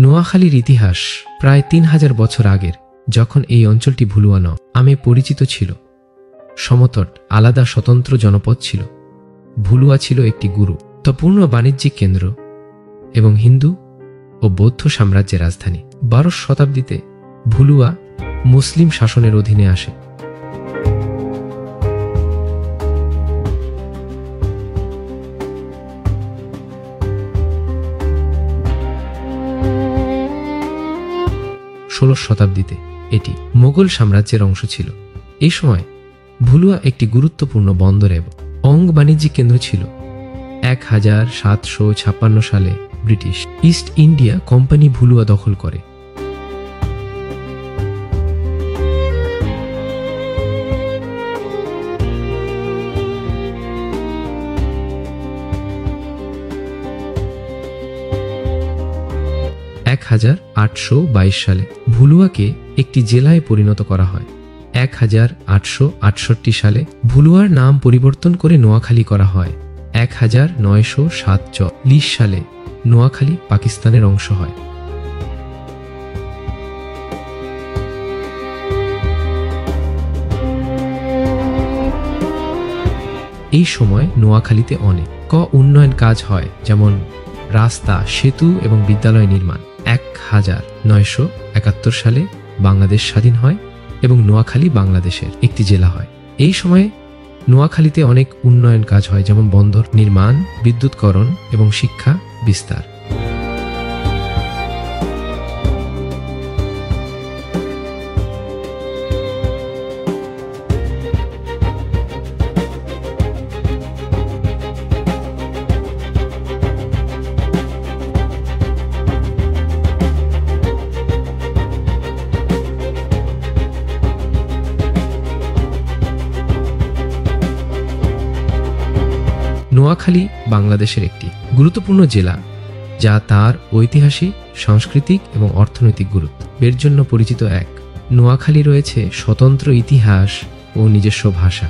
নোয়াখালীর ইতিহাস প্রায় ৩,০০০ বছর আগের, যখন এই অঞ্চলটি ভুলুয়া নামে পরিচিত ছিল। সমতট আলাদা স্বতন্ত্র জনপদ ছিল। ভুলুয়া ছিল একটি গুরুত্বপূর্ণ বাণিজ্যিক কেন্দ্র এবং হিন্দু ও বৌদ্ধ সাম্রাজ্যের রাজধানী। ১২শ শতাব্দীতে ভুলুয়া মুসলিম শাসনের অধীনে আসে। ষোড়শ শতাব্দীতে এটি মোগল সাম্রাজ্যের অংশ ছিল। এই সময় ভুলুয়া একটি গুরুত্বপূর্ণ বন্দর এবং অঙ্গ বাণিজ্যিক কেন্দ্র ছিল। ১৭৫৬ সালে British east India company Bhulua দখল করে। সালে ভুলুয়াকে একটি জেলায় পরিণত করা হয়। ১৮৬৮ সালে ভুলুয়ার নাম পরিবর্তন করে নোয়াখালী করা হয়। ১৯৪৭ সালে নোয়াখালী পাকিস্তানের অংশ হয়। এই সময় নোয়াখালীতে অনেক উন্নয়ন কাজ হয়, যেমন রাস্তা, সেতু এবং বিদ্যালয় নির্মাণ। ১৯৭১ সালে বাংলাদেশ স্বাধীন হয় এবং নোয়াখালী বাংলাদেশের একটি জেলা হয়। এই সময়ে নোয়াখালীতে অনেক উন্নয়ন কাজ হয়, যেমন বন্দর নির্মাণ, বিদ্যুৎকরণ এবং শিক্ষা বিস্তার। নোয়াখালী বাংলাদেশের একটি গুরুত্বপূর্ণ জেলা, যা তার ঐতিহাসিক, সাংস্কৃতিক এবং অর্থনৈতিক গুরুত্বের জন্য পরিচিত। নোয়াখালী রয়েছে স্বতন্ত্র ইতিহাস ও নিজস্ব ভাষা।